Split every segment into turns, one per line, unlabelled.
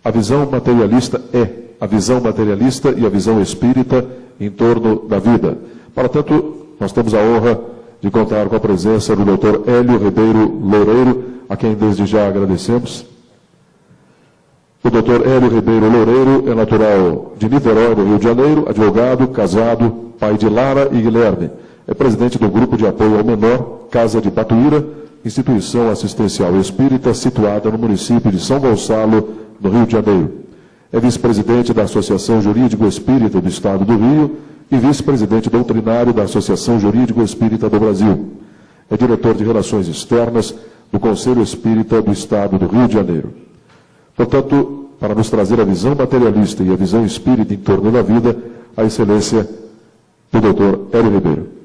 A visão materialista a visão materialista e a visão espírita em torno da vida. Portanto, nós temos a honra de contar com a presença do Dr. Hélio Ribeiro Loureiro, a quem desde já agradecemos. O Dr. Hélio Ribeiro Loureiro é natural de Niterói, no Rio de Janeiro, advogado, casado, pai de Lara e Guilherme. É presidente do Grupo de Apoio ao Menor, Casa de Patuíra, instituição assistencial espírita situada no município de São Gonçalo, no Rio de Janeiro. É vice-presidente da Associação Jurídico Espírita do Estado do Rio e vice-presidente doutrinário da Associação Jurídico Espírita do Brasil. É diretor de Relações Externas do Conselho Espírita do Estado do Rio de Janeiro. Portanto, para nos trazer a visão materialista e a visão espírita em torno da vida, a excelência do Dr. Hélio Ribeiro.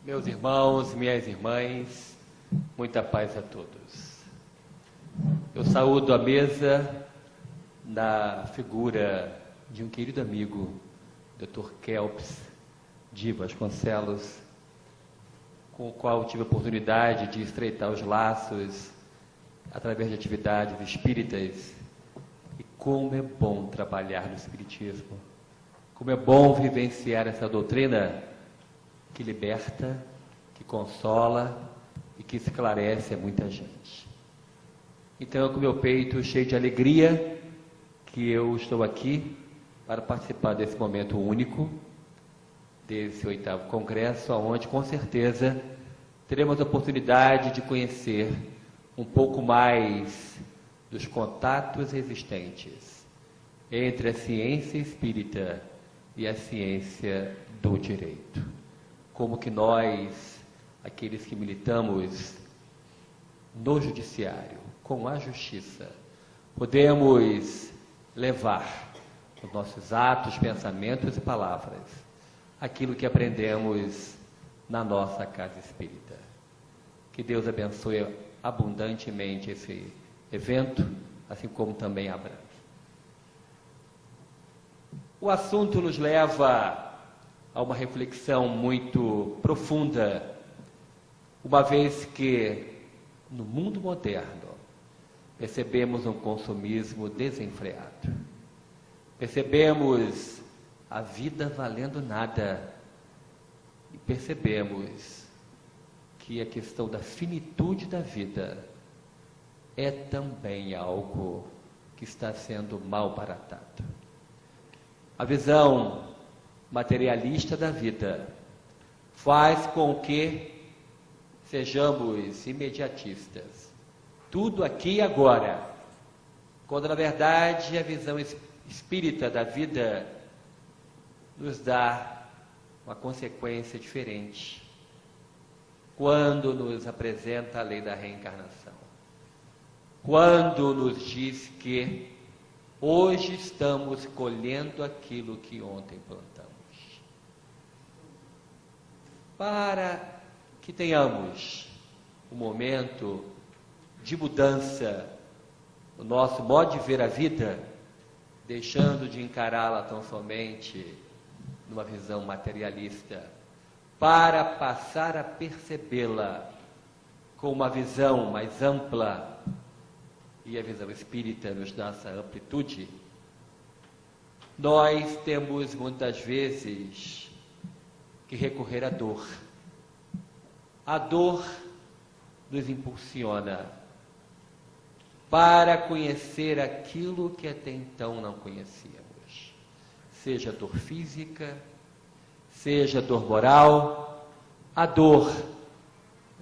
Meus irmãos, minhas irmãs, muita paz a todos. Eu saúdo a mesa na figura de um querido amigo, Dr. Kelps de Vasconcelos, com o qual tive a oportunidade de estreitar os laços através de atividades espíritas. E como é bom trabalhar no espiritismo, como é bom vivenciar essa doutrina que liberta, que consola e que esclarece a muita gente. Então, é com meu peito cheio de alegria que eu estou aqui para participar desse momento único, desse 8º Congresso, onde, com certeza, teremos a oportunidade de conhecer um pouco mais dos contatos existentes entre a ciência espírita e a ciência do direito. Como que nós, aqueles que militamos no judiciário, com a justiça, podemos levar os nossos atos, pensamentos e palavras aquilo que aprendemos na nossa casa espírita. Que Deus abençoe abundantemente esse evento, assim como também abrange. O assunto nos leva a uma reflexão muito profunda, uma vez que, no mundo moderno, percebemos um consumismo desenfreado. Percebemos a vida valendo nada e percebemos que a questão da finitude da vida é também algo que está sendo mal baratado. A visão materialista da vida faz com que sejamos imediatistas. Tudo aqui e agora, quando na verdade a visão espírita da vida nos dá uma consequência diferente. Quando nos apresenta a lei da reencarnação, quando nos diz que hoje estamos colhendo aquilo que ontem plantamos. Para que tenhamos um momento de mudança no nosso modo de ver a vida, deixando de encará-la tão somente numa visão materialista, para passar a percebê-la com uma visão mais ampla, e a visão espírita nos dá essa amplitude, nós temos muitas vezes que recorrer à dor. A dor nos impulsiona para conhecer aquilo que até então não conhecíamos. Seja dor física, seja dor moral, a dor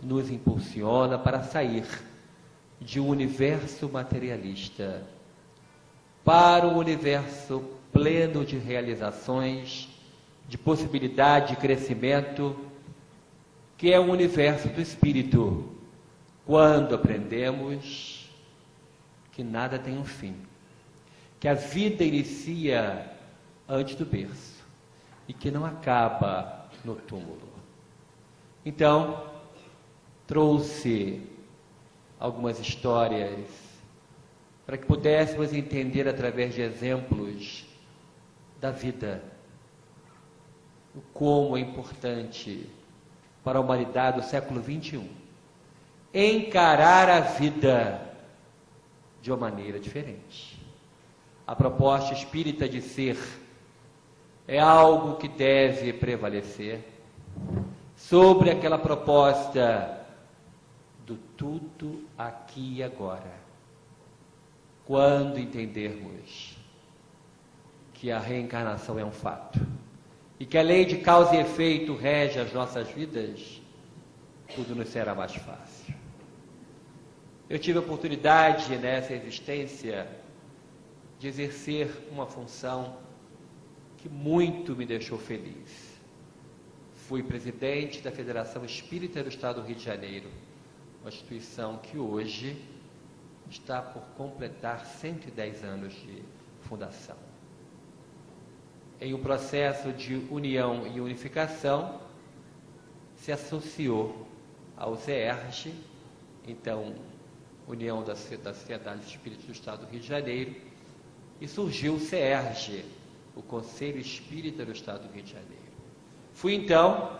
nos impulsiona para sair de um universo materialista para um universo pleno de realizações, de possibilidade de crescimento, que é o universo do espírito, quando aprendemos que nada tem um fim, que a vida inicia antes do berço e que não acaba no túmulo. Então, trouxe algumas histórias para que pudéssemos entender através de exemplos da vida o como é importante para a humanidade do século XXI encarar a vida de uma maneira diferente. A proposta espírita de ser é algo que deve prevalecer sobre aquela proposta do tudo aqui e agora. Quando entendermos que a reencarnação é um fato e que a lei de causa e efeito rege as nossas vidas, tudo nos será mais fácil. Eu tive a oportunidade nessa existência de exercer uma função que muito me deixou feliz. Fui presidente da Federação Espírita do Estado do Rio de Janeiro, uma instituição que hoje está por completar 110 anos de fundação. Em um processo de união e unificação, se associou ao CERJ, então União das Sociedades Espíritas do Estado do Rio de Janeiro, e surgiu o CERJ, o Conselho Espírita do Estado do Rio de Janeiro. Fui, então,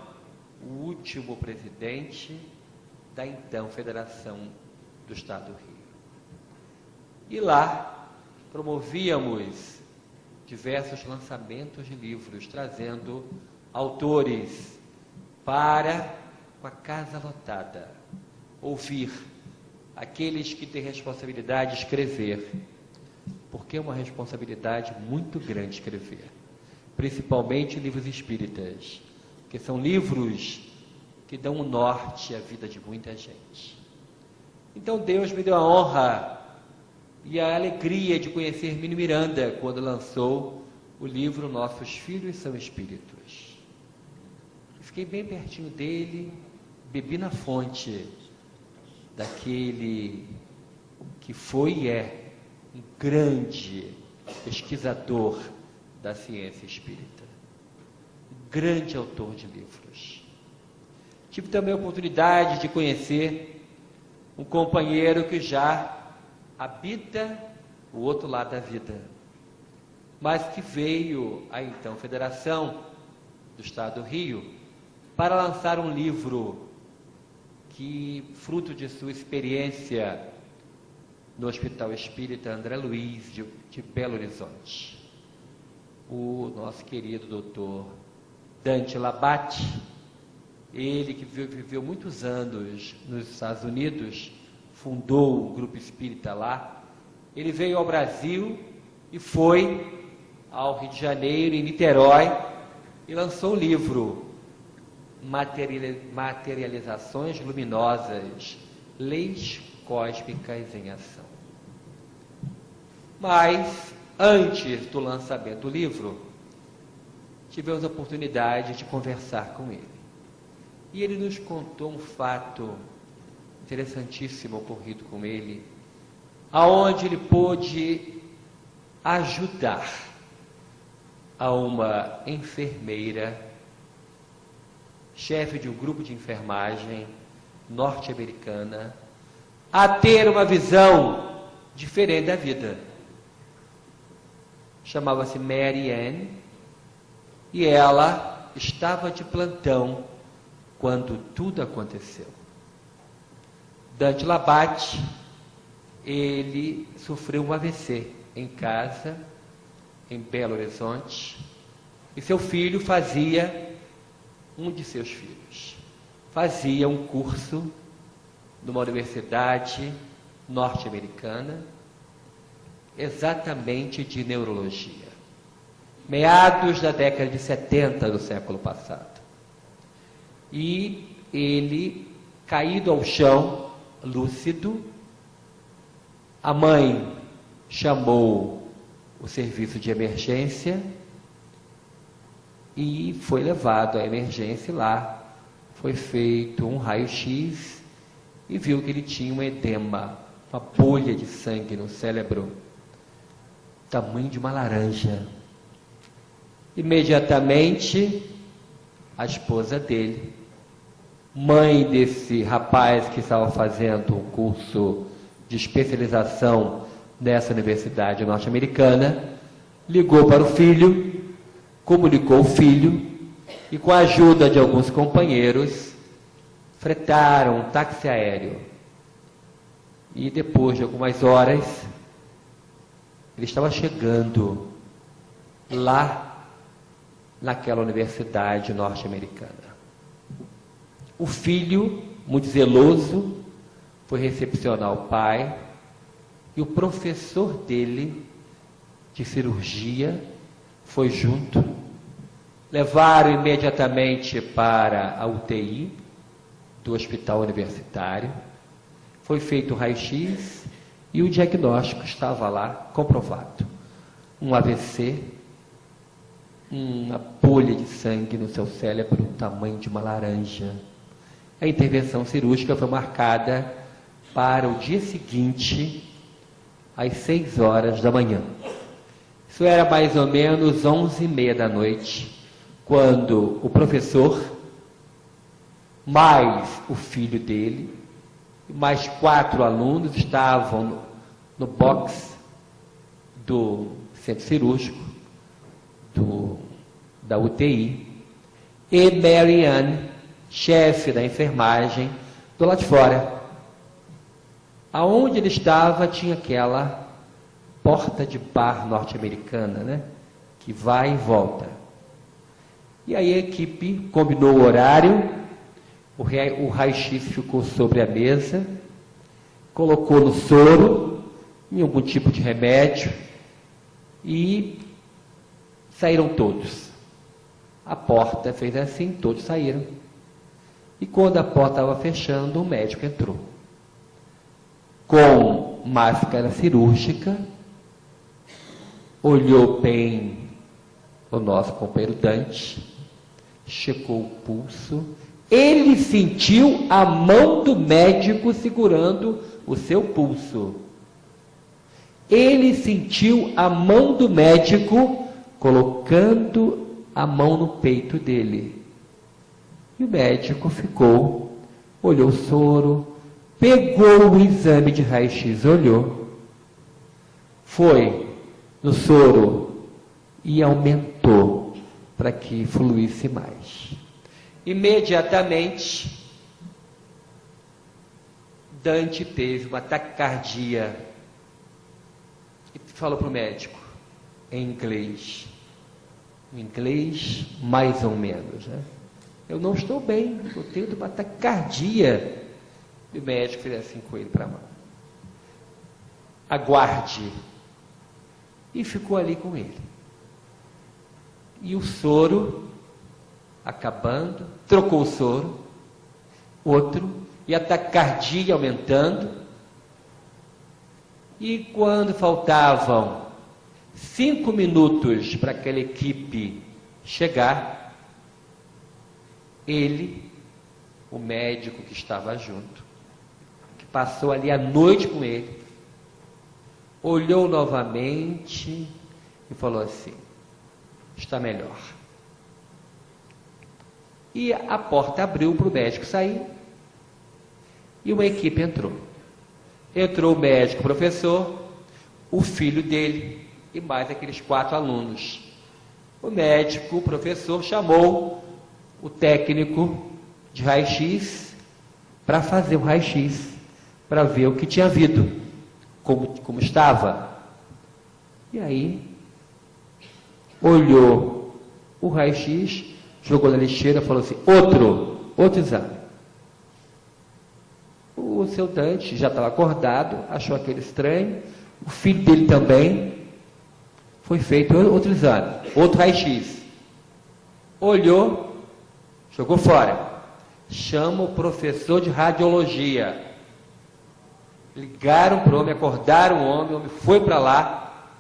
o último presidente da, então, Federação do Estado do Rio. E lá promovíamos diversos lançamentos de livros, trazendo autores para, com a casa lotada, ouvir aqueles que têm responsabilidade de escrever, porque é uma responsabilidade muito grande escrever, principalmente livros espíritas, que são livros que dão um norte à vida de muita gente. Então Deus me deu a honra e a alegria de conhecer Hermínio Miranda quando lançou o livro Nossos Filhos São Espíritos. Fiquei bem pertinho dele, bebi na fonte daquele que foi e é um grande pesquisador da ciência espírita, um grande autor de livros. Tive também a oportunidade de conhecer um companheiro que já habita o outro lado da vida, mas que veio à então Federação do Estado do Rio para lançar um livro que, fruto de sua experiência no Hospital Espírita André Luiz de Belo Horizonte, o nosso querido doutor Dante Labate, ele que viveu muitos anos nos Estados Unidos, fundou o grupo espírita lá, ele veio ao Brasil e foi ao Rio de Janeiro, em Niterói, e lançou o livro Materializações Luminosas, Leis Cósmicas em Ação. Mas, antes do lançamento do livro, tivemos a oportunidade de conversar com ele. E ele nos contou um fato interessantíssimo ocorrido com ele, aonde ele pôde ajudar a uma enfermeira, chefe de um grupo de enfermagem norte-americana, a ter uma visão diferente da vida. Chamava-se Mary Ann, e ela estava de plantão quando tudo aconteceu. Dante Labate, ele sofreu um AVC em casa, em Belo Horizonte, e seu filho um de seus filhos, fazia um curso numa universidade norte-americana, exatamente de neurologia, meados da década de 70 do século passado. E ele, caído ao chão, lúcido, a mãe chamou o serviço de emergência e foi levado à emergência lá. Foi feito um raio-x e viu que ele tinha um edema, uma bolha de sangue no cérebro, tamanho de uma laranja. Imediatamente, a esposa dele, mãe desse rapaz que estava fazendo um curso de especialização nessa universidade norte-americana, ligou para o filho, comunicou o filho e com a ajuda de alguns companheiros, fretaram um táxi aéreo. E depois de algumas horas, ele estava chegando lá naquela universidade norte-americana. O filho, muito zeloso, foi recepcionar o pai, e o professor dele de cirurgia foi junto. Levaram imediatamente para a UTI do hospital universitário. Foi feito o raio-x e o diagnóstico estava lá comprovado. Um AVC, uma bolha de sangue no seu cérebro, do tamanho de uma laranja. A intervenção cirúrgica foi marcada para o dia seguinte, às 6 horas da manhã. Isso era mais ou menos 11h30 da noite, quando o professor, mais o filho dele, mais 4 alunos estavam no box do centro cirúrgico, da UTI, e Mary Ann, chefe da enfermagem, do lado de fora. Aonde ele estava tinha aquela porta de bar norte-americana, né? Que vai e volta. E aí a equipe combinou o horário, o raio-x ficou sobre a mesa, colocou no soro, em algum tipo de remédio, e saíram todos. A porta fez assim, todos saíram. E quando a porta estava fechando, o médico entrou. Com máscara cirúrgica, olhou bem o nosso companheiro Dante, checou o pulso, ele sentiu a mão do médico segurando o seu pulso. Ele sentiu a mão do médico colocando a mão no peito dele. E o médico ficou, olhou o soro, pegou o exame de raio-x, olhou, foi no soro e aumentou para que fluísse mais. Imediatamente, Dante teve uma taquicardia e falou para o médico, em inglês mais ou menos, né? Eu não estou bem, eu tenho uma taquicardia. E o médico fez assim com ele para a mão. Aguarde. E ficou ali com ele. E o soro acabando, trocou o soro, outro, e a taquicardia aumentando. E quando faltavam 5 minutos para aquela equipe chegar, ele, o médico que estava junto, que passou ali a noite com ele, olhou novamente e falou assim, está melhor. E a porta abriu para o médico sair, e uma equipe entrou. Entrou o médico, o professor, o filho dele e mais aqueles 4 alunos. O médico, o professor, chamou o técnico de raio-x para fazer o raio-x, para ver o que tinha havido, como estava. E aí, olhou o raio-x, jogou na lixeira e falou assim, outro exame. O seu Dante já estava acordado, achou aquele estranho, o filho dele também. Foi feito outro exame, outro raio-x. Olhou, jogou fora. Chama o professor de radiologia. Ligaram para o homem, acordaram o homem foi para lá,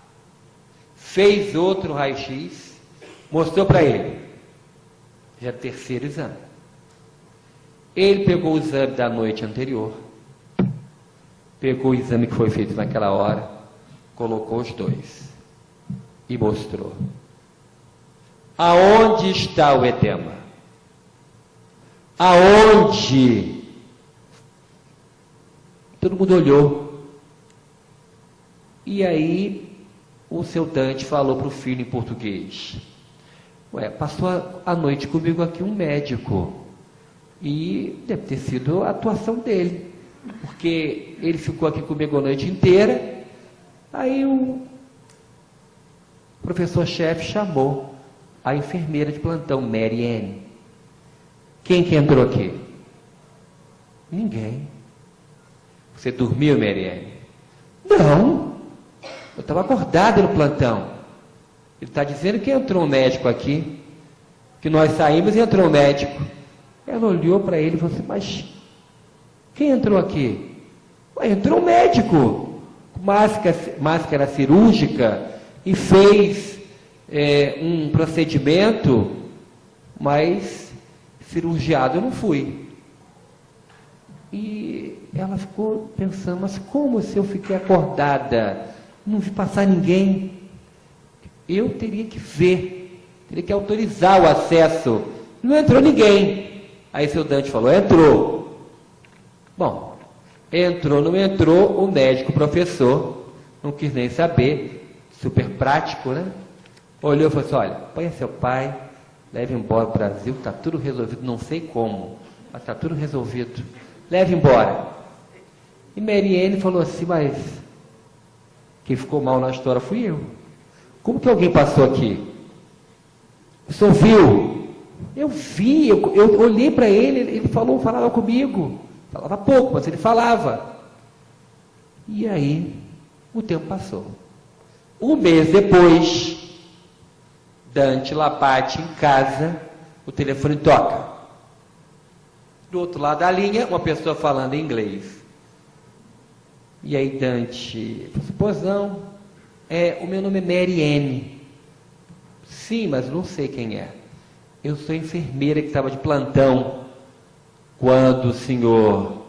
fez outro raio-x, mostrou para ele. Já é o 3º exame. Ele pegou o exame da noite anterior, pegou o exame que foi feito naquela hora, colocou os 2 e mostrou. Aonde está o edema? Aonde? Todo mundo olhou. E aí, o seu Dante falou para o filho em português, Ué, passou a noite comigo aqui um médico. E deve ter sido a atuação dele. Porque ele ficou aqui comigo a noite inteira. Aí o professor-chefe chamou a enfermeira de plantão, Mary Ann. Quem que entrou aqui? Ninguém. Você dormiu, Mary Ann? Não. Eu estava acordado no plantão. Ele está dizendo que entrou um médico aqui, que nós saímos e entrou um médico. Ela olhou para ele e falou assim, mas quem entrou aqui? Ué, entrou um médico, com máscara cirúrgica, e fez um procedimento, mas cirurgiado eu não fui. E ela ficou pensando, mas como se eu fiquei acordada, não vi passar ninguém? Eu teria que ver, teria que autorizar o acesso. Não entrou ninguém. Aí seu Dante falou, entrou. Bom, entrou, não entrou, o médico, o professor, não quis nem saber, super prático, né? Olhou e falou assim, olha, põe seu pai, leve embora o Brasil, está tudo resolvido, não sei como, mas está tudo resolvido. Leve embora. E Mary Ann falou assim, mas quem ficou mal na história fui eu. Como que alguém passou aqui? O senhor viu? Eu vi, eu olhei para ele, ele falava comigo. Falava pouco, mas ele falava. E aí, o tempo passou. Um mês depois, Dante Labate em casa, o telefone toca. Do outro lado da linha, uma pessoa falando em inglês. E aí Dante falou assim, pois não, o meu nome é Mary Ann. Sim, mas não sei quem é. Eu sou a enfermeira que estava de plantão quando o senhor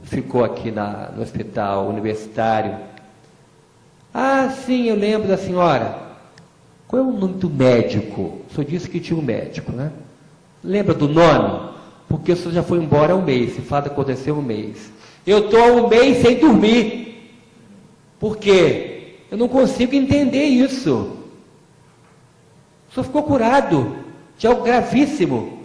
ficou aqui no hospital universitário. Ah, sim, eu lembro da senhora. Qual é o nome do médico? O senhor disse que tinha um médico, né? Lembra do nome? Porque o senhor já foi embora há um mês, esse fato aconteceu um mês. Eu estou há um mês sem dormir. Por quê? Eu não consigo entender isso. O senhor ficou curado de algo gravíssimo.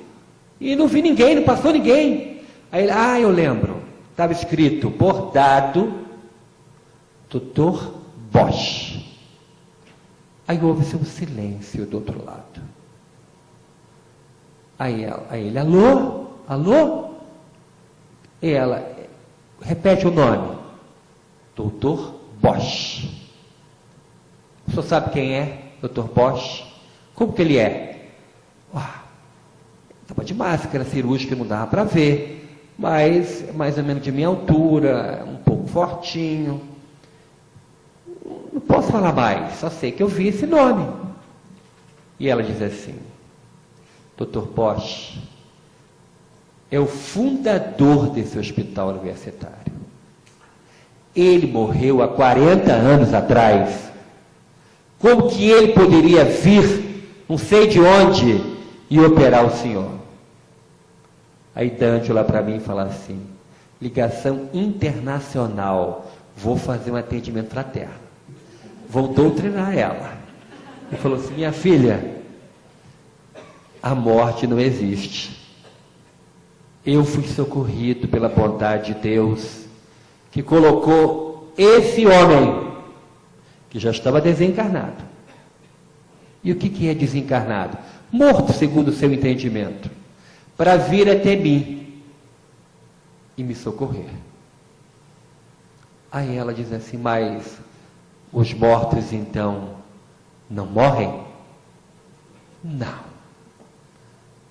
E não vi ninguém, não passou ninguém. Aí ele, eu lembro. Estava escrito, bordado, Dr. Bosch. Aí houve-se um silêncio do outro lado. Aí ele, alô? Alô? E ela, repete o nome. Dr. Bosch. O senhor sabe quem é, Dr. Bosch? Como que ele é? Estava de máscara cirúrgica, não dava para ver, mas mais ou menos de minha altura, um pouco fortinho. Não posso falar mais, só sei que eu vi esse nome. E ela diz assim, Dr. Bosch é o fundador desse hospital universitário. Ele morreu há 40 anos atrás. Como que ele poderia vir, não sei de onde, e operar o senhor? Aí Dante olha para mim e fala assim, ligação internacional, vou fazer um atendimento fraterno. Vou doutrinar ela. Ele falou assim, minha filha, a morte não existe. Eu fui socorrido pela bondade de Deus, que colocou esse homem, que já estava desencarnado. E o que é desencarnado? Morto, segundo o seu entendimento, para vir até mim e me socorrer. Aí ela diz assim, mas os mortos então não morrem? Não.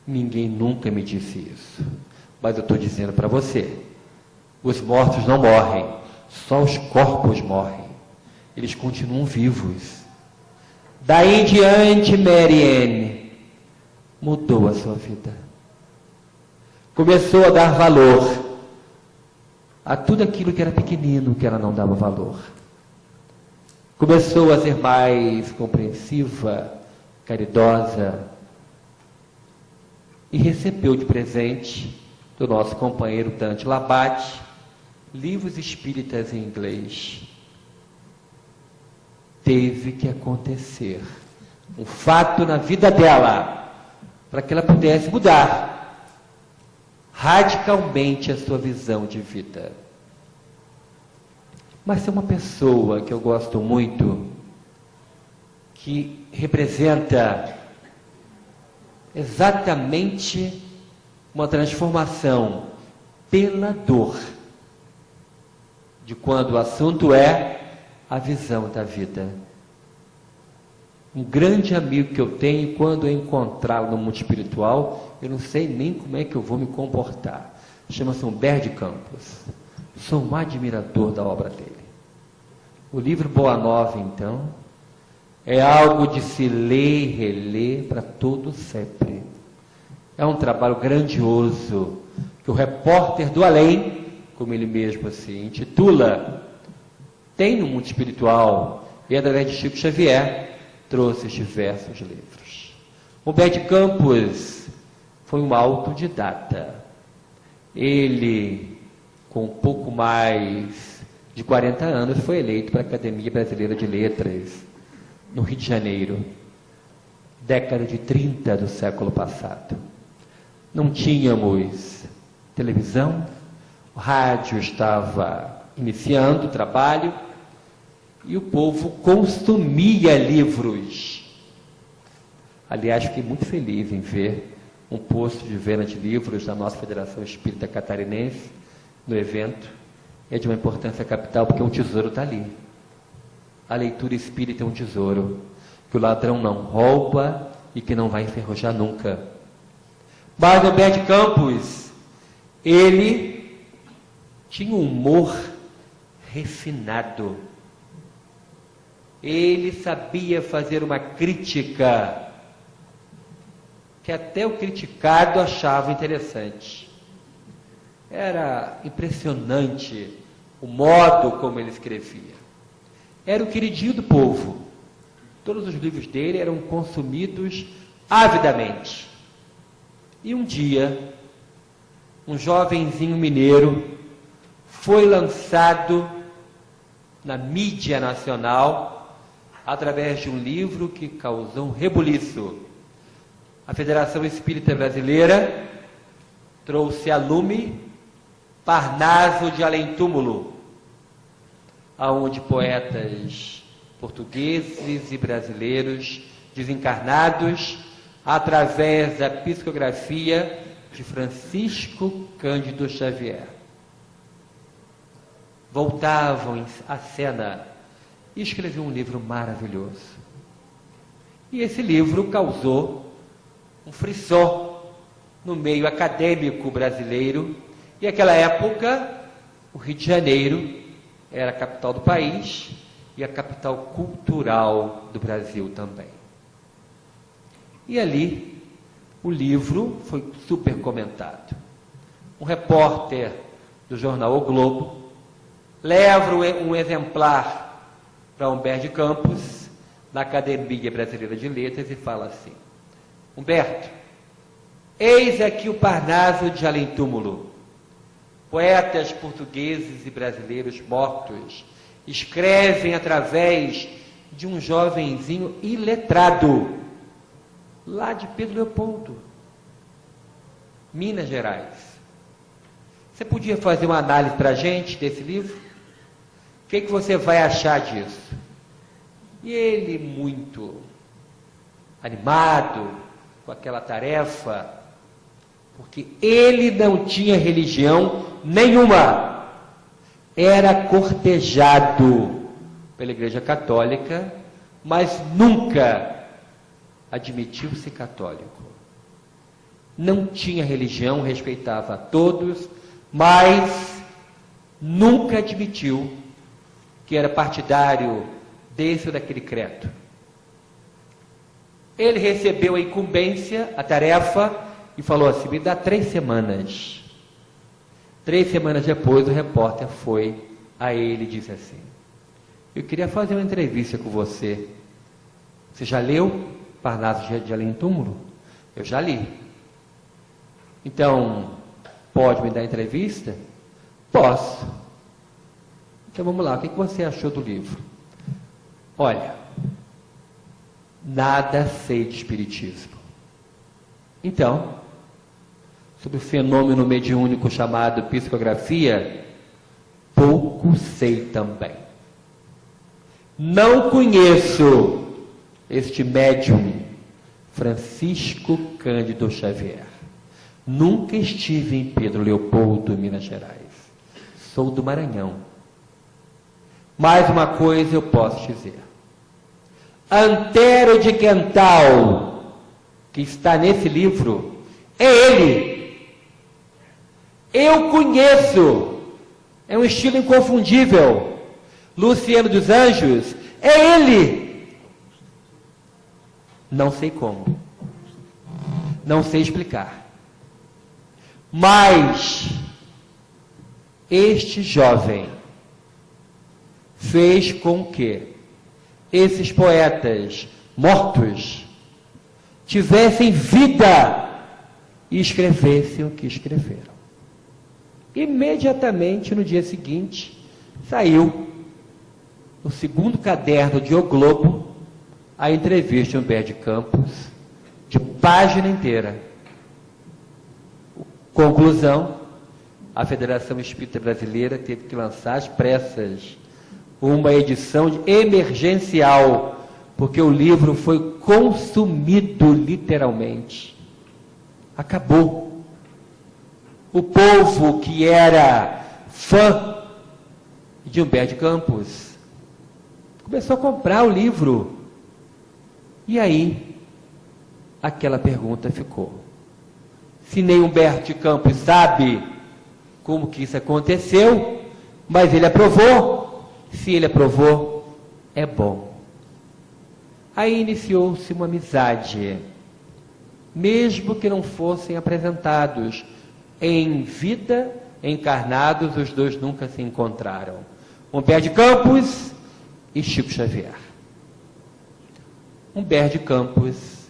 Ninguém nunca me disse isso. Mas eu estou dizendo para você, os mortos não morrem, só os corpos morrem. Eles continuam vivos. Daí em diante, Mary Ann mudou a sua vida. Começou a dar valor a tudo aquilo que era pequenino, que ela não dava valor. Começou a ser mais compreensiva, caridosa, e recebeu de presente do nosso companheiro Dante Labate livros espíritas em inglês. Teve que acontecer um fato na vida dela para que ela pudesse mudar radicalmente a sua visão de vida. Mas tem uma pessoa que eu gosto muito, que representa exatamente uma transformação pela dor, de quando o assunto é a visão da vida. Um grande amigo que eu tenho, quando eu encontrá-lo no mundo espiritual, eu não sei nem como é que eu vou me comportar. Chama-se Humberto de Campos. Sou um admirador da obra dele. O livro Boa Nova, então, é algo de se ler e reler para todo sempre. É um trabalho grandioso que o repórter do além, como ele mesmo se intitula, tem no mundo espiritual e através de Chico Xavier trouxe diversos livros. Humberto de Campos foi um autodidata. Ele, com um pouco mais de 40 anos, foi eleito para a Academia Brasileira de Letras, no Rio de Janeiro, década de 30 do século passado. Não tínhamos televisão, o rádio estava iniciando o trabalho e o povo consumia livros. Aliás, fiquei muito feliz em ver um posto de venda de livros da nossa Federação Espírita Catarinense no evento. É de uma importância capital, porque um tesouro está ali. A leitura espírita é um tesouro que o ladrão não rouba e que não vai enferrujar nunca. Mas Humberto de Campos, ele tinha um humor refinado. Ele sabia fazer uma crítica que até o criticado achava interessante. Era impressionante o modo como ele escrevia. Era o queridinho do povo. Todos os livros dele eram consumidos avidamente. E um dia, um jovenzinho mineiro foi lançado na mídia nacional através de um livro que causou um rebuliço. A Federação Espírita Brasileira trouxe a lume Parnaso de Além-Túmulo, aonde poetas portugueses e brasileiros desencarnados, através da psicografia de Francisco Cândido Xavier, voltavam à cena e escreviam um livro maravilhoso. E esse livro causou um frisson no meio acadêmico brasileiro. E naquela época, o Rio de Janeiro era a capital do país e a capital cultural do Brasil também. E ali, o livro foi super comentado. Um repórter do jornal O Globo leva um exemplar para Humberto de Campos, na Academia Brasileira de Letras, e fala assim: Humberto, eis aqui o Parnaso de Além-Túmulo. Poetas portugueses e brasileiros mortos escrevem através de um jovenzinho iletrado, lá de Pedro Leopoldo, Minas Gerais. Você podia fazer uma análise para a gente desse livro? O que você vai achar disso? E ele, muito animado com aquela tarefa, porque ele não tinha religião nenhuma, era cortejado pela Igreja Católica, mas nunca admitiu-se católico. Não tinha religião, respeitava a todos, mas nunca admitiu que era partidário desse ou daquele credo. Ele recebeu a incumbência, a tarefa, e falou assim: me dá 3 semanas. 3 semanas depois, o repórter foi a ele e disse assim: eu queria fazer uma entrevista com você. Você já leu Parnaso de Além-Túmulo? Eu já li. Então, pode me dar entrevista? Posso. Então vamos lá, o que você achou do livro? Olha, nada sei de espiritismo. Então, sobre o fenômeno mediúnico chamado psicografia, pouco sei também. Não conheço este médium Francisco Cândido Xavier. Nunca estive em Pedro Leopoldo, Minas Gerais. Sou do Maranhão. Mais uma coisa eu posso dizer. Antero de Quental, que está nesse livro, é ele. Eu conheço. É um estilo inconfundível. Luciano dos Anjos, é ele. Não sei como. Não sei explicar. Mas este jovem fez com que esses poetas mortos tivessem vida e escrevessem o que escreveram. Imediatamente no dia seguinte, saiu no segundo caderno de O Globo a entrevista de Humberto de Campos, de página inteira. Conclusão, a Federação Espírita Brasileira teve que lançar às pressas uma edição emergencial, porque o livro foi consumido literalmente. Acabou. O povo que era fã de Humberto de Campos começou a comprar o livro. E aí, aquela pergunta ficou. Se nem Humberto de Campos sabe como que isso aconteceu, mas ele aprovou. Se ele aprovou, é bom. Aí iniciou-se uma amizade, mesmo que não fossem apresentados em vida, encarnados, os dois nunca se encontraram. Humberto de Campos e Chico Xavier. Humberto de Campos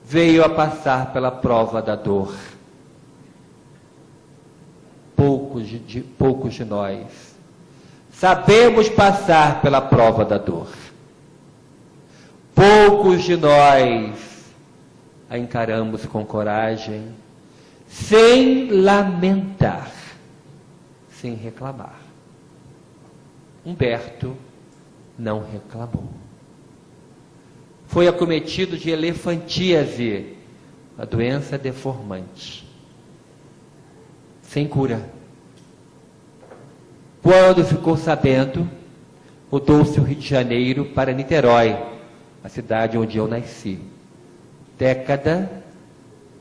veio a passar pela prova da dor. Poucos de nós sabemos passar pela prova da dor. Poucos de nós a encaramos com coragem, sem lamentar, sem reclamar. Humberto não reclamou. Foi acometido de elefantíase, uma doença deformante, sem cura. Quando ficou sabendo, mudou-se o Rio de Janeiro para Niterói, a cidade onde eu nasci.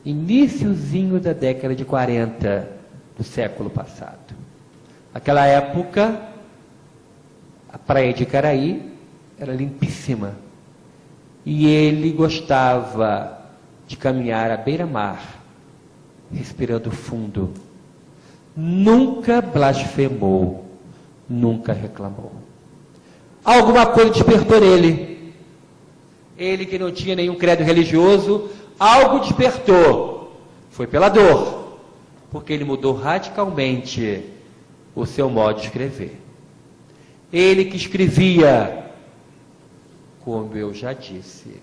Iniciozinho da década de 40 do século passado. Naquela época, a praia de Icaraí era limpíssima. E ele gostava de caminhar à beira-mar, respirando fundo. Nunca blasfemou, nunca reclamou. Alguma coisa despertou nele. Ele que não tinha nenhum credo religioso, algo despertou. Foi pela dor, porque ele mudou radicalmente o seu modo de escrever. Ele que escrevia, como eu já disse,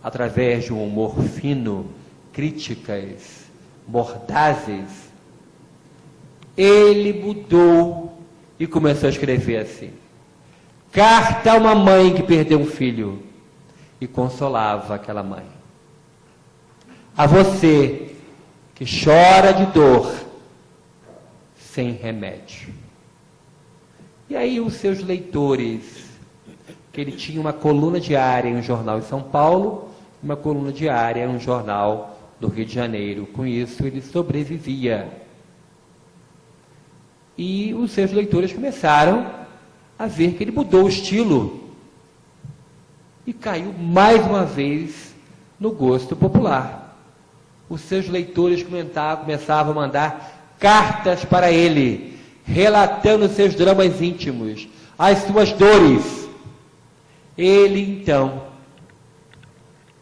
através de um humor fino, críticas mordazes, ele mudou e começou a escrever assim: carta a uma mãe que perdeu um filho, e consolava aquela mãe. A você que chora de dor sem remédio. E aí os seus leitores, que ele tinha uma coluna diária em um jornal em São Paulo, uma coluna diária em um jornal do Rio de Janeiro. Com isso, ele sobrevivia. E os seus leitores começaram a ver que ele mudou o estilo e caiu mais uma vez no gosto popular. Os seus leitores começavam a mandar cartas para ele, relatando seus dramas íntimos, as suas dores. Ele, então,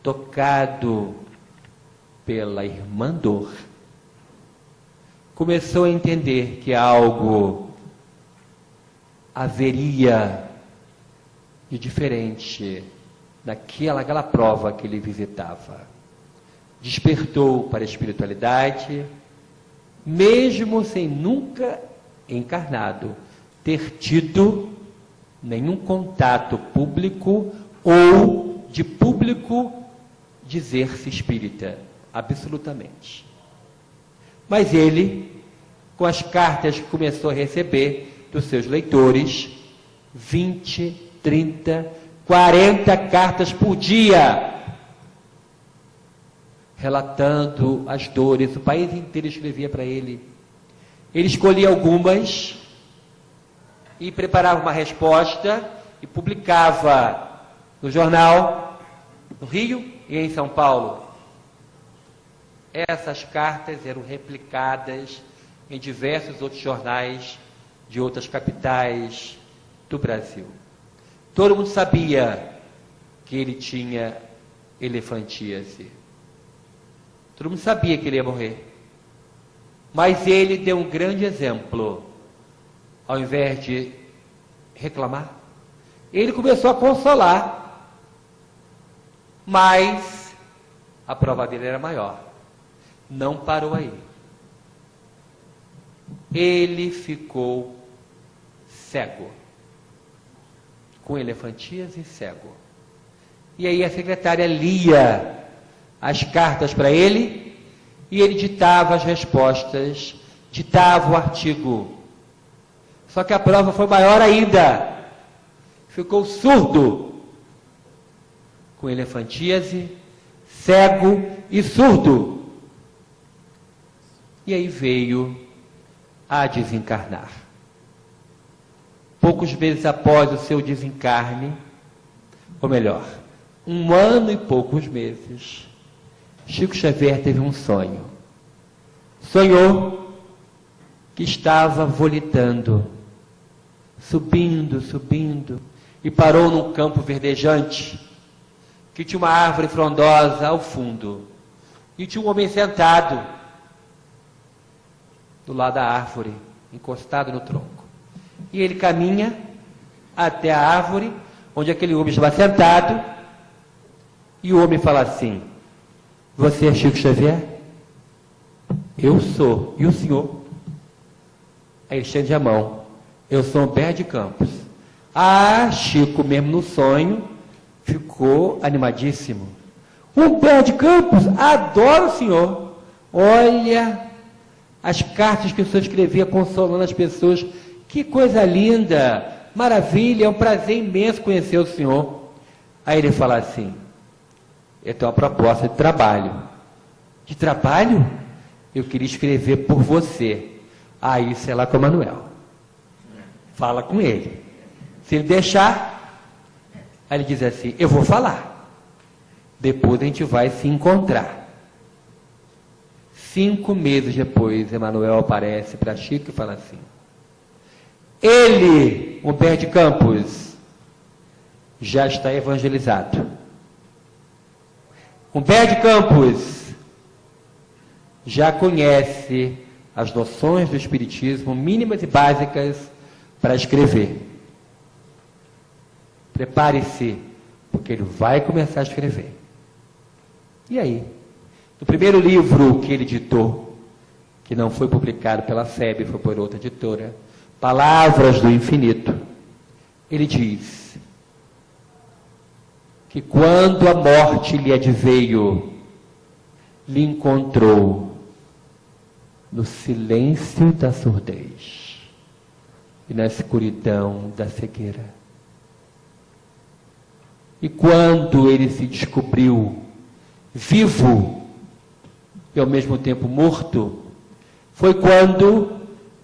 tocado pela irmã dor, começou a entender que algo haveria de diferente naquela prova que ele visitava. despertou para a espiritualidade, mesmo sem nunca encarnado ter tido nenhum contato público ou de público dizer-se espírita, absolutamente. Mas ele, com as cartas que começou a receber dos seus leitores, 20, 30, 40 cartas por dia, relatando as dores, o país inteiro escrevia para ele. Ele escolhia algumas e preparava uma resposta e publicava no jornal, no Rio e em São Paulo. Essas cartas eram replicadas em diversos outros jornais de outras capitais do Brasil. Todo mundo sabia que ele tinha elefantíase. Todo mundo sabia que ele ia morrer. Mas ele deu um grande exemplo. Ao invés de reclamar, ele começou a consolar. Mas a prova dele era maior. Não parou aí. Ele ficou cego. Com elefantíase e cego. E aí a secretária lia as cartas para ele e ele ditava as respostas, ditava o artigo. Só que a prova foi maior ainda. Ficou surdo. Com elefantíase, cego e surdo. E aí veio a desencarnar. Poucos meses após o seu desencarne, ou melhor, 1 ano e poucos meses, Chico Xavier teve um sonho. Sonhou que estava volitando, subindo, subindo, e parou num campo verdejante, que tinha uma árvore frondosa ao fundo, e tinha um homem sentado do lado da árvore, encostado no tronco. E ele caminha até a árvore, onde aquele homem estava sentado, e o homem fala assim: você é Chico Xavier? Eu sou. E o senhor? Aí ele estende a mão. Eu sou Humberto de Campos. Ah, Chico, mesmo no sonho, ficou animadíssimo. Humberto de Campos, adoro o senhor. Olha as cartas que o senhor escrevia consolando as pessoas. Que coisa linda, maravilha, é um prazer imenso conhecer o senhor. Aí ele fala assim: eu tenho uma proposta de trabalho. De trabalho? Eu queria escrever por você. Aí isso é lá com o Manuel. Fala com ele. Se ele deixar, aí ele diz assim: eu vou falar. Depois a gente vai se encontrar. 5 meses depois, Emanuel aparece para Chico e fala assim: ele, Humberto de Campos, já está evangelizado. Humberto de Campos já conhece as noções do Espiritismo mínimas e básicas para escrever. Prepare-se, porque ele vai começar a escrever. E aí? No primeiro livro que ele editou, que não foi publicado pela FEB, foi por outra editora, Palavras do Infinito, ele diz que quando a morte lhe adveio, lhe encontrou no silêncio da surdez e na escuridão da cegueira. E quando ele se descobriu vivo e ao mesmo tempo morto, foi quando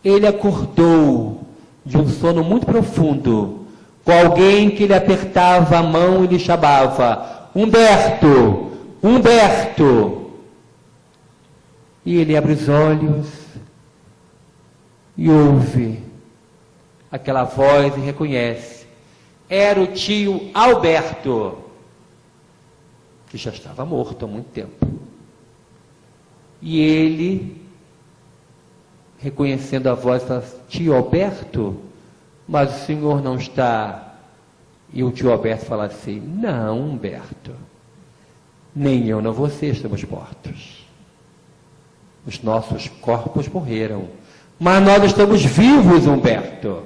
ele acordou de um sono muito profundo, com alguém que lhe apertava a mão e lhe chamava: Humberto, Humberto. E ele abre os olhos e ouve aquela voz e reconhece. Era o tio Alberto, que já estava morto há muito tempo. E ele, reconhecendo a voz, fala: tio Alberto, mas o senhor não está... E o tio Alberto fala assim: não, Humberto, nem eu nem você estamos mortos. Os nossos corpos morreram, mas nós estamos vivos, Humberto.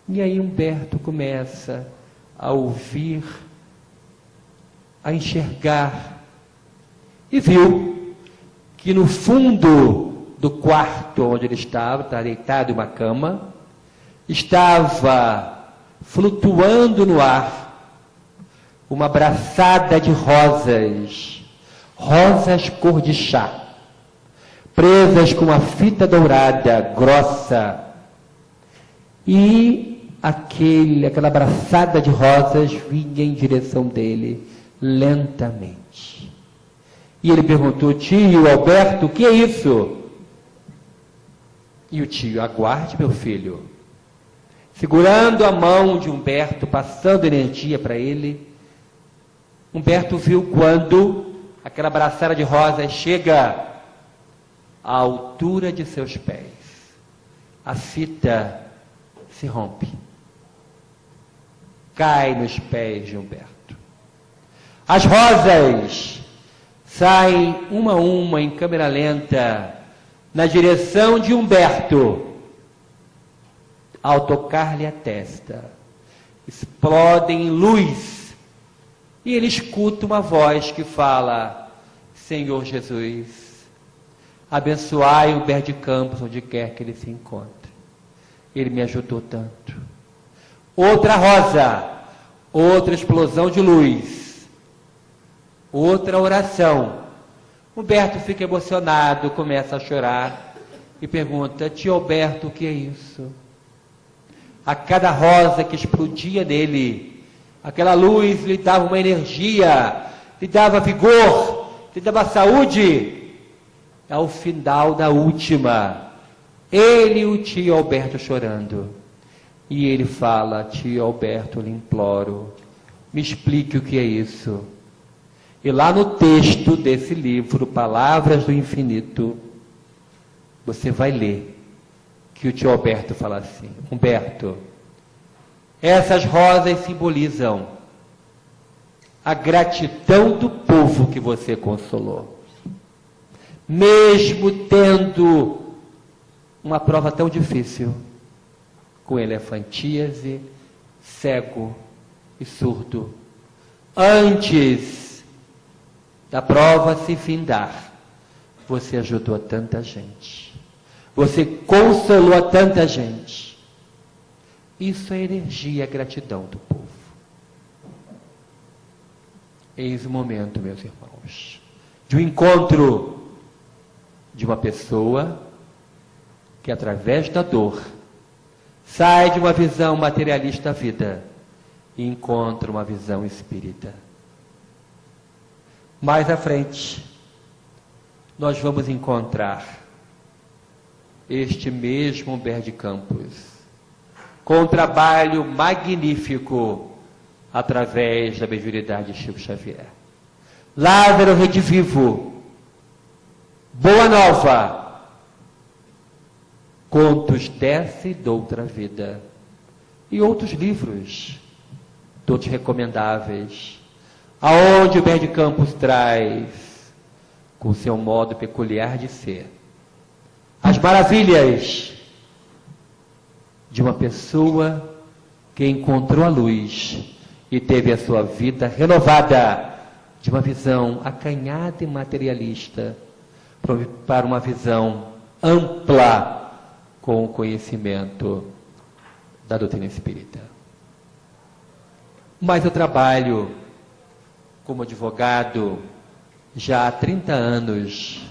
E aí Humberto começa a ouvir, a enxergar, e viu que no fundo do quarto onde ele estava deitado em uma cama, estava flutuando no ar uma braçada de rosas, rosas cor de chá, presas com uma fita dourada grossa, e aquela braçada de rosas vinha em direção dele lentamente. E ele perguntou: tio Alberto, o que é isso? E o tio: aguarde, meu filho. Segurando a mão de Humberto, passando energia para ele, Humberto viu quando aquela braçada de rosas chega à altura de seus pés. A fita se rompe, cai nos pés de Humberto. As rosas saem uma a uma em câmera lenta na direção de Humberto. Ao tocar-lhe a testa, explodem em luz, e ele escuta uma voz que fala: Senhor Jesus, abençoai Humberto de Campos onde quer que ele se encontre. Ele me ajudou tanto. Outra rosa, outra explosão de luz, outra oração. Humberto fica emocionado, começa a chorar e pergunta: tio Alberto, o que é isso? A cada rosa que explodia nele, aquela luz lhe dava uma energia, lhe dava vigor, lhe dava saúde. Ao final da última, ele e o tio Alberto chorando. E ele fala: tio Alberto, eu lhe imploro, me explique o que é isso. E lá no texto desse livro, Palavras do Infinito, você vai ler que o tio Alberto fala assim: Humberto, essas rosas simbolizam a gratidão do povo que você consolou. Mesmo tendo uma prova tão difícil, com elefantíase, cego e surdo, antes da prova se findar, você ajudou tanta gente. Você consolou a tanta gente. Isso é energia, gratidão do povo. Eis o momento, meus irmãos, de um encontro de uma pessoa que, através da dor, sai de uma visão materialista da vida e encontra uma visão espírita. Mais à frente, nós vamos encontrar este mesmo Humberto de Campos, com um trabalho magnífico através da mediunidade de Chico Xavier. Lázaro Redivivo, Boa Nova, Contos dessa e doutra vida, e outros livros, todos recomendáveis, aonde Humberto de Campos traz, com seu modo peculiar de ser, as maravilhas de uma pessoa que encontrou a luz e teve a sua vida renovada de uma visão acanhada e materialista para uma visão ampla com o conhecimento da doutrina espírita. Mas eu trabalho como advogado já há 30 anos,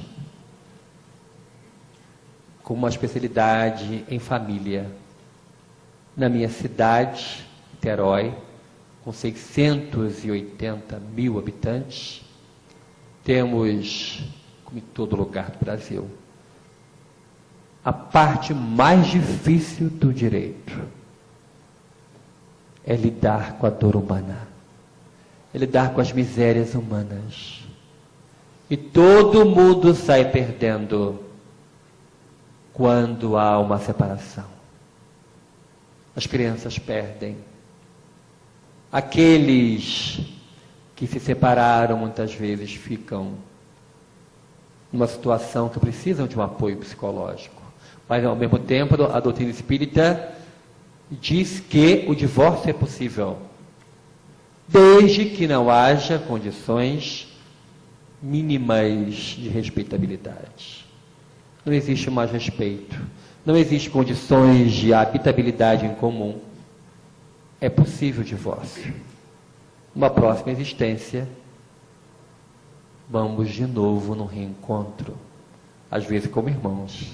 com uma especialidade em família. Na minha cidade, Niterói, com 680 mil habitantes, temos, como em todo lugar do Brasil, a parte mais difícil do direito é lidar com a dor humana, é lidar com as misérias humanas. E todo mundo sai perdendo quando há uma separação. As crianças perdem. Aqueles que se separaram muitas vezes ficam numa situação que precisam de um apoio psicológico. Mas, ao mesmo tempo, a doutrina espírita diz que o divórcio é possível, desde que não haja condições mínimas de respeitabilidade. Não existe mais respeito, não existe condições de habitabilidade em comum. É possível o divórcio. Numa próxima existência, vamos de novo no reencontro, às vezes como irmãos,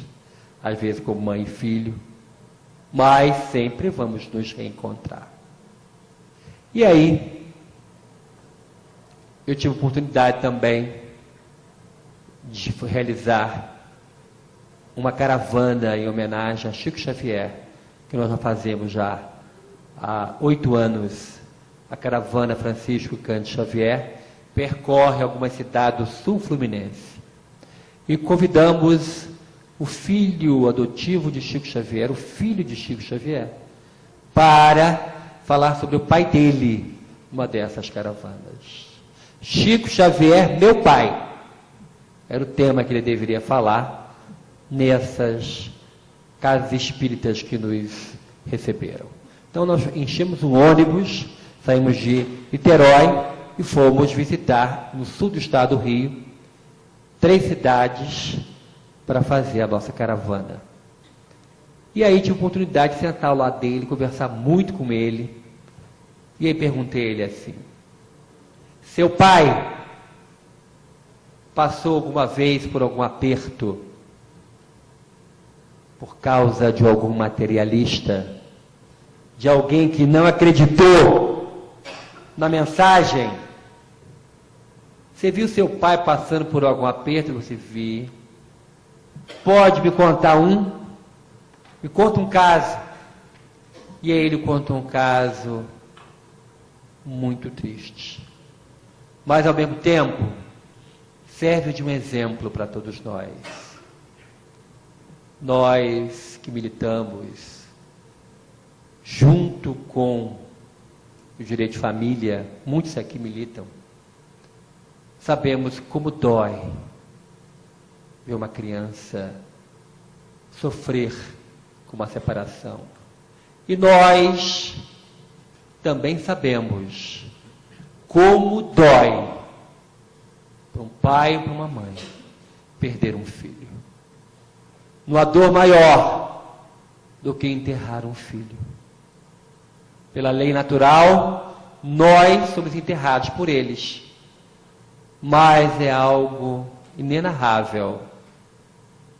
às vezes como mãe e filho, mas sempre vamos nos reencontrar. E aí, eu tive a oportunidade também de realizar uma caravana em homenagem a Chico Xavier, que nós já fazemos já há 8 anos. A caravana Francisco Cândido Xavier percorre algumas cidades do sul fluminense. E convidamos o filho adotivo de Chico Xavier, o filho de Chico Xavier, para falar sobre o pai dele, numa dessas caravanas. Chico Xavier, meu pai, era o tema que ele deveria falar nessas casas espíritas que nos receberam. Então nós enchemos um ônibus, saímos de Niterói e fomos visitar, no sul do estado do Rio, 3 cidades para fazer a nossa caravana. E aí tive a oportunidade de sentar ao lado dele, conversar muito com ele. E aí perguntei a ele assim: seu pai passou alguma vez por algum aperto por causa de algum materialista, de alguém que não acreditou na mensagem? Você viu seu pai passando por algum aperto? Você viu? Pode me contar um? Me conta um caso. E aí ele contou um caso muito triste, mas ao mesmo tempo serve de um exemplo para todos nós. Nós que militamos junto com o direito de família, muitos aqui militam, sabemos como dói ver uma criança sofrer com uma separação. E nós também sabemos como dói para um pai e para uma mãe perder um filho. Não há dor maior do que enterrar um filho. Pela lei natural, nós somos enterrados por eles. Mas é algo inenarrável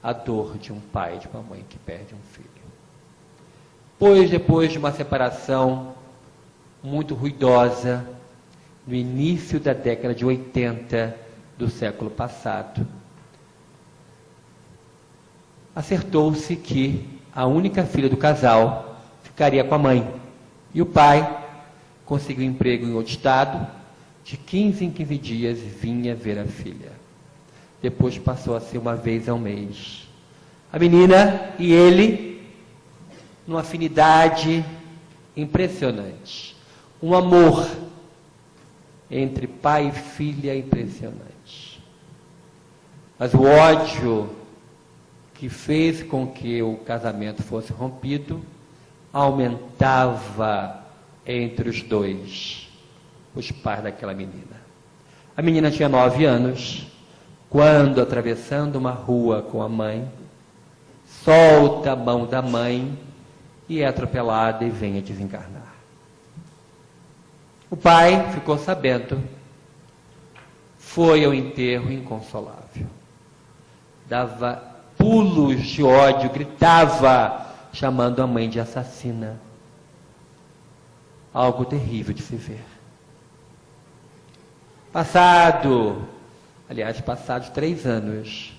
a dor de um pai e de uma mãe que perde um filho. Pois depois de uma separação muito ruidosa, no início da década de 80 do século passado, acertou-se que a única filha do casal ficaria com a mãe. E o pai conseguiu um emprego em outro estado, de 15 em 15 dias vinha ver a filha. Depois passou a ser uma vez ao mês. A menina e ele, numa afinidade impressionante. Um amor entre pai e filha impressionante. Mas o ódio que fez com que o casamento fosse rompido aumentava entre os dois, os pais daquela menina. A menina tinha 9 anos, quando, atravessando uma rua com a mãe, solta a mão da mãe e é atropelada e vem a desencarnar. O pai ficou sabendo, foi ao enterro inconsolável. Dava pulos de ódio, gritava, chamando a mãe de assassina. Algo terrível de se ver. Passados 3 anos,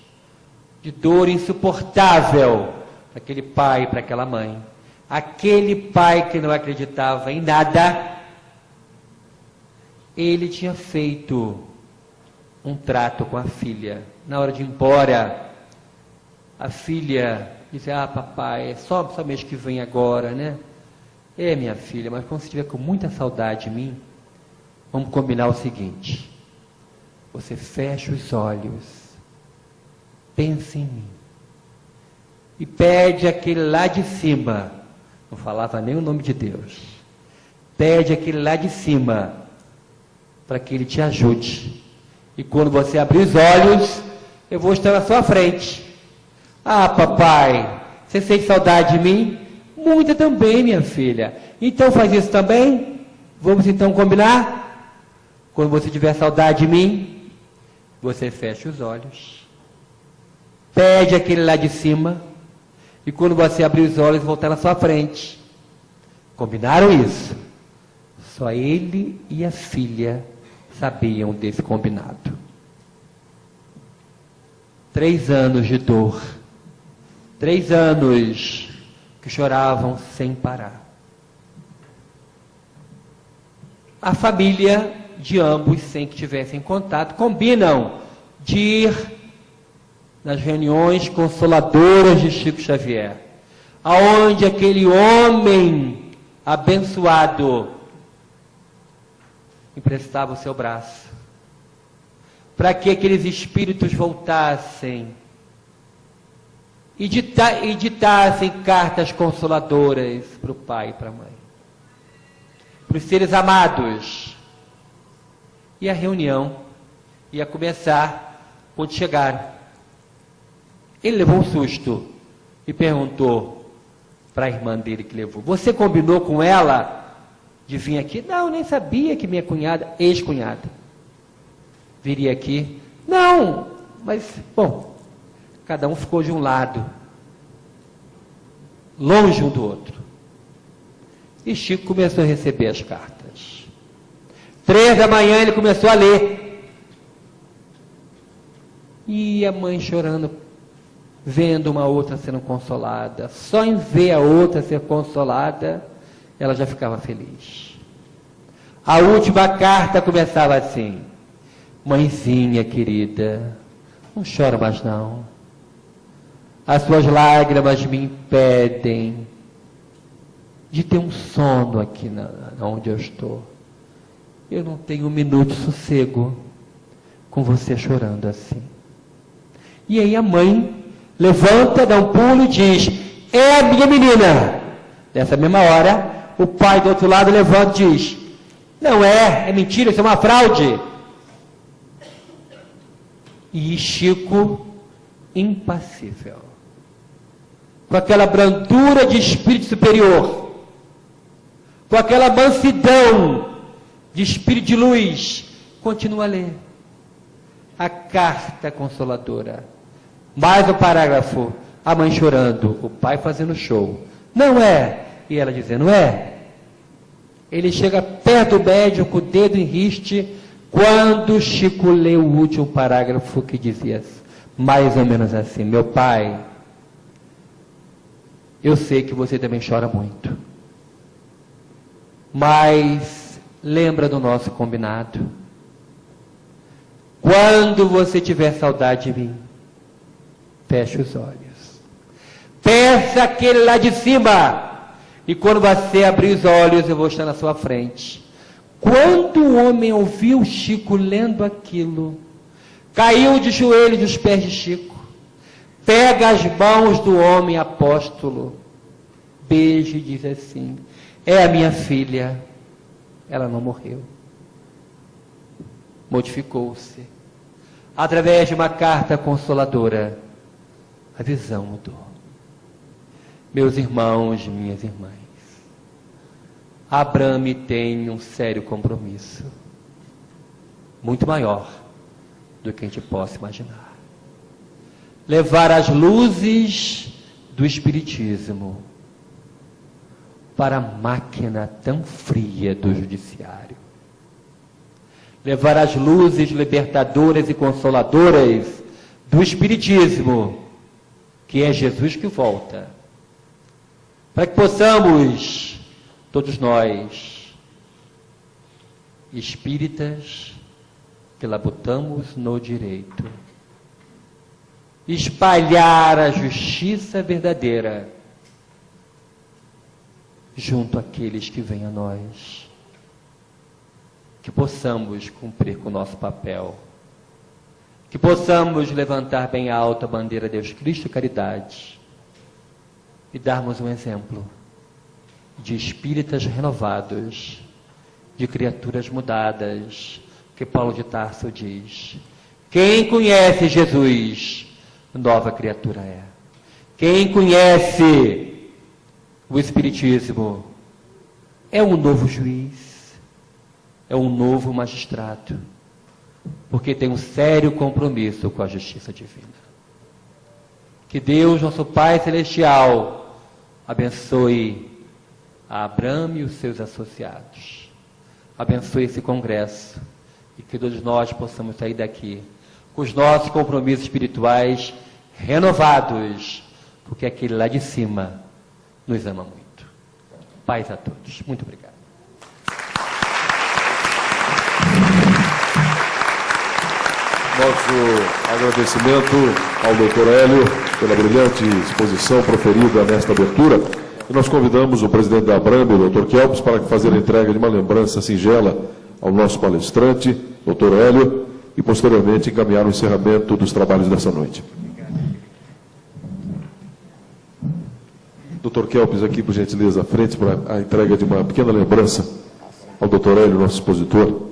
de dor insuportável para aquele pai e para aquela mãe, aquele pai que não acreditava em nada, ele tinha feito um trato com a filha. Na hora de ir embora, a filha disse: ah, papai, é só mês que vem agora, né? É, minha filha, mas quando você estiver com muita saudade de mim, Vamos combinar o seguinte: você fecha os olhos, pensa em mim e pede aquele lá de cima, não falava nem o nome de Deus, pede aquele lá de cima para que ele te ajude. E quando você abrir os olhos, eu vou estar na sua frente. Ah, papai, você sente saudade de mim? Muita também, minha filha. Então faz isso também? Vamos então combinar? Quando você tiver saudade de mim, você fecha os olhos, pede aquele lá de cima, e quando você abrir os olhos, voltar na sua frente. Combinaram isso? Só ele e a filha sabiam desse combinado. 3 anos de dor. 3 anos que choravam sem parar. A família de ambos, sem que tivessem contato, combinam de ir nas reuniões consoladoras de Chico Xavier, aonde aquele homem abençoado emprestava o seu braço, para que aqueles espíritos voltassem e ditassem cartas consoladoras para o pai e para a mãe, para os seres amados. E a reunião ia começar quando chegaram. Ele levou um susto e perguntou para a irmã dele que levou: você combinou com ela de vir aqui? Não, nem sabia que minha cunhada, ex-cunhada, viria aqui. Não, mas, bom, cada um ficou de um lado, longe um do outro. E Chico começou a receber as cartas. 3 da manhã ele começou a ler. E a mãe chorando, vendo uma outra sendo consolada. Só em ver a outra ser consolada, ela já ficava feliz. A última carta começava assim: mãezinha querida, não chora mais não. As suas lágrimas me impedem de ter um sono aqui onde eu estou. Eu não tenho um minuto de sossego com você chorando assim. E aí a mãe levanta, dá um pulo e diz: é a minha menina. Nessa mesma hora, o pai do outro lado levanta e diz: não é mentira, isso é uma fraude. E Chico, impassível, com aquela brandura de espírito superior, com aquela mansidão de espírito de luz, continua a ler a carta consoladora. Mais um parágrafo, a mãe chorando, o pai fazendo show. Não é? E ela dizendo: é. Ele chega perto do médium com o dedo em riste, quando Chico lê o último parágrafo, que dizia mais ou menos assim: meu pai, eu sei que você também chora muito, mas lembra do nosso combinado. Quando você tiver saudade de mim, feche os olhos, peça aquele lá de cima, e quando você abrir os olhos, eu vou estar na sua frente. Quando o homem ouviu Chico lendo aquilo, caiu de joelhos aos pés de Chico, pega as mãos do homem apóstolo, beija e diz assim: é a minha filha, ela não morreu, modificou-se. Através de uma carta consoladora, a visão mudou. Meus irmãos, minhas irmãs, Abrame tem um sério compromisso, muito maior do que a gente possa imaginar. Levar as luzes do Espiritismo para a máquina tão fria do judiciário. Levar as luzes libertadoras e consoladoras do Espiritismo, que é Jesus que volta, para que possamos, todos nós, espíritas, que labutamos no direito, espalhar a justiça verdadeira junto àqueles que vêm a nós. que possamos cumprir com o nosso papel, que possamos levantar bem alto a bandeira de Deus Cristo e caridade e darmos um exemplo de espíritas renovados, de criaturas mudadas, que Paulo de Tarso diz: quem conhece Jesus, nova criatura é. Quem conhece o Espiritismo é um novo juiz, é um novo magistrado, porque tem um sério compromisso com a justiça divina. Que Deus, nosso Pai Celestial, abençoe a Abramo e os seus associados. Abençoe esse congresso e que todos nós possamos sair daqui com os nossos compromissos espirituais renovados, porque aquele lá de cima nos ama muito. Paz a todos. Muito obrigado.
Nosso agradecimento ao Dr. Hélio pela brilhante exposição proferida nesta abertura. E nós convidamos o presidente da Abramo, o Dr. Kelps, para fazer a entrega de uma lembrança singela ao nosso palestrante, Dr. Hélio, e posteriormente encaminhar o encerramento dos trabalhos dessa noite. Dr. Kelps, aqui, por gentileza, à frente, para a entrega de uma pequena lembrança ao Dr. Hélio, nosso expositor.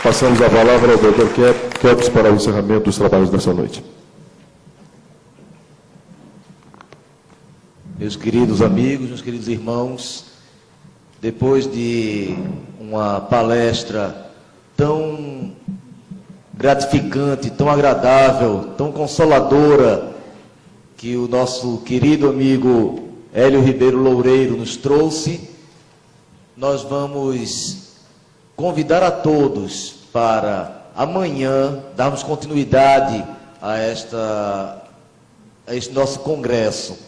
Passamos a palavra ao Dr. Kelps para o encerramento dos trabalhos dessa noite.
Meus queridos amigos, meus queridos irmãos, depois de uma palestra tão gratificante, tão agradável, tão consoladora, que o nosso querido amigo Hélio Ribeiro Loureiro nos trouxe, nós vamos convidar a todos para amanhã darmos continuidade a este nosso congresso,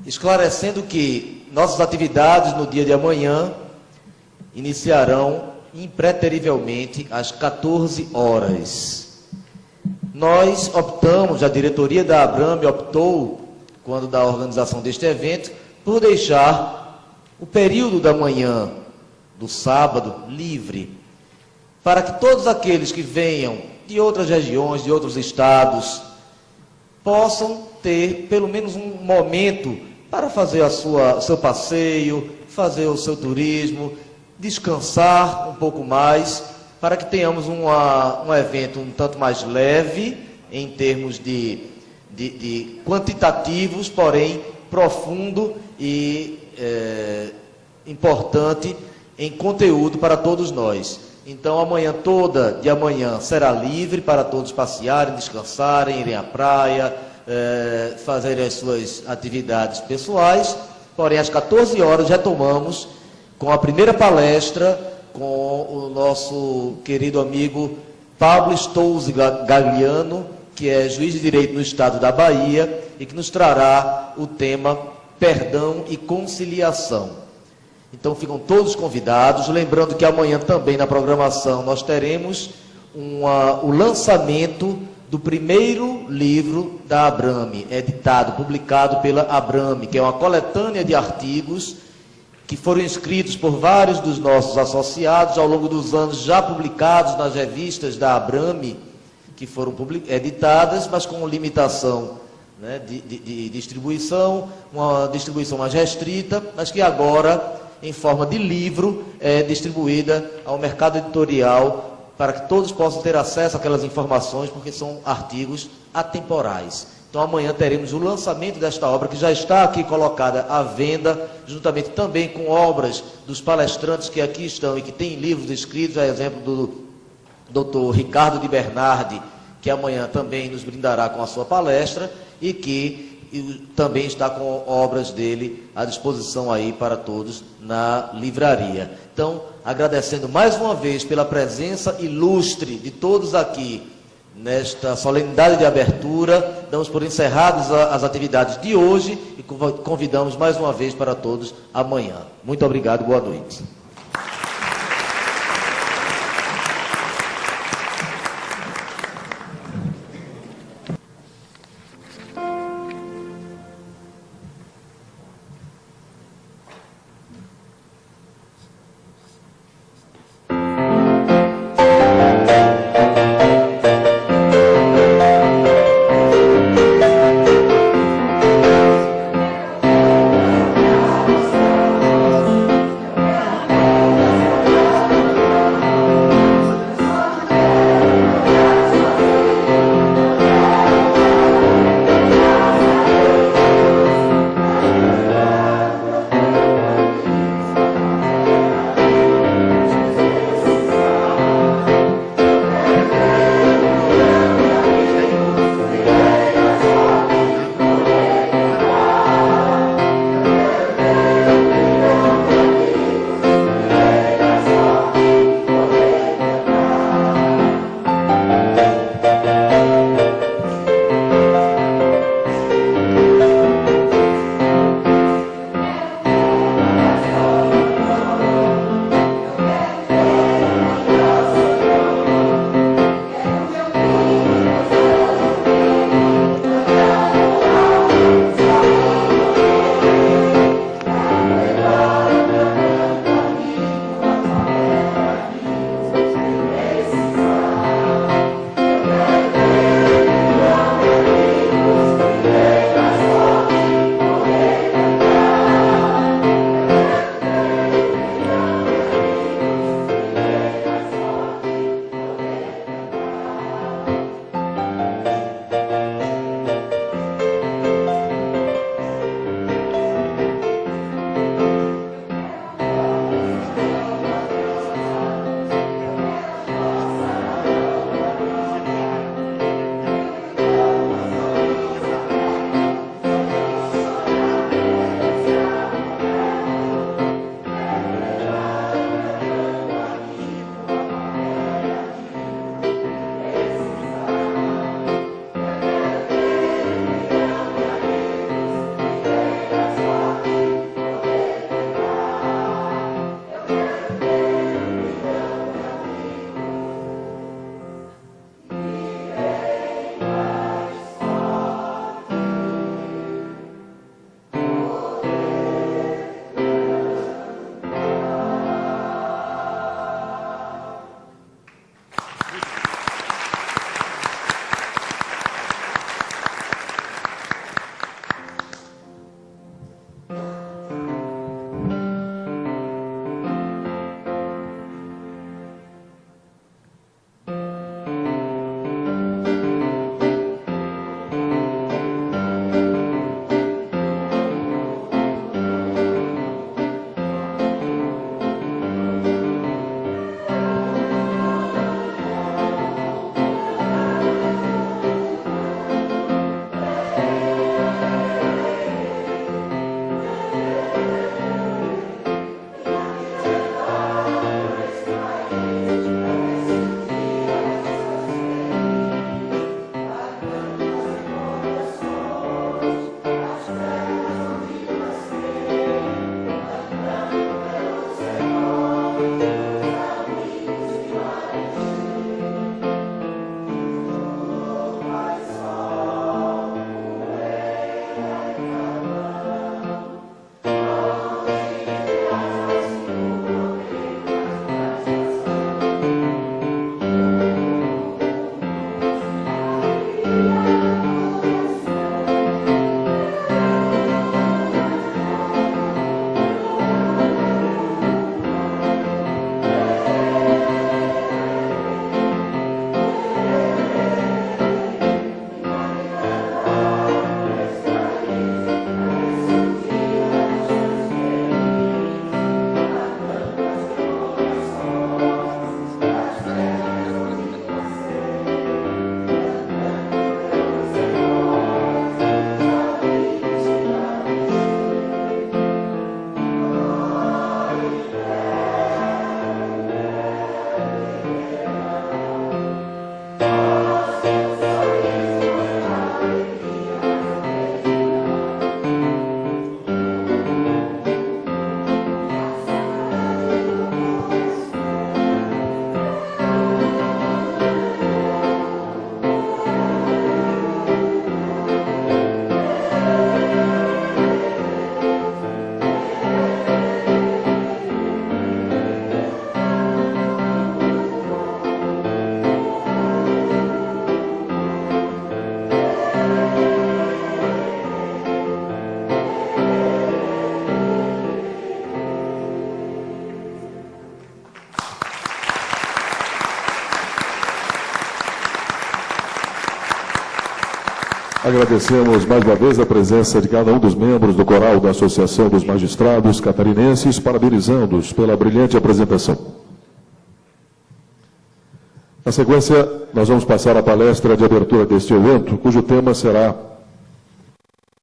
esclarecendo que nossas atividades no dia de amanhã iniciarão impreterivelmente às 14 horas. Nós optamos, a diretoria da Abramo optou, quando da organização deste evento, por deixar o período da manhã do sábado livre, para que todos aqueles que venham de outras regiões, de outros estados, possam ter pelo menos um momento para fazer o seu passeio, fazer o seu turismo, descansar um pouco mais, para que tenhamos um evento um tanto mais leve, em termos de quantitativos, porém profundo e importante em conteúdo para todos nós. Então, a manhã toda de amanhã será livre para todos passearem, descansarem, irem à praia, fazerem as suas atividades pessoais. Porém, às 14 horas retomamos com a primeira palestra com o nosso querido amigo Pablo Stolze Gagliano, que é juiz de direito no estado da Bahia e que nos trará o tema perdão e conciliação. Então ficam todos convidados, lembrando que amanhã também na programação nós teremos o lançamento do primeiro livro da Abramo, editado, publicado pela Abramo, que é uma coletânea de artigos que foram escritos por vários dos nossos associados ao longo dos anos, já publicados nas revistas da Abramo, que foram editadas, mas com limitação, né, de distribuição, uma distribuição mais restrita, mas que agora, em forma de livro, é distribuída ao mercado editorial para que todos possam ter acesso àquelas informações, porque são artigos atemporais. Então amanhã teremos o lançamento desta obra, que já está aqui colocada à venda, juntamente também com obras dos palestrantes que aqui estão e que têm livros escritos, a exemplo do Dr. Ricardo de Bernardi, que amanhã também nos brindará com a sua palestra, e que também está com obras dele à disposição aí para todos na livraria. Então, agradecendo mais uma vez pela presença ilustre de todos aqui nesta solenidade de abertura, damos por encerradas as atividades de hoje e convidamos mais uma vez para todos amanhã. Muito obrigado, boa noite.
Agradecemos mais uma vez a presença de cada um dos membros do coral da Associação dos Magistrados Catarinenses, parabenizando-os pela brilhante apresentação. Na sequência, nós vamos passar a palestra de abertura deste evento, cujo tema será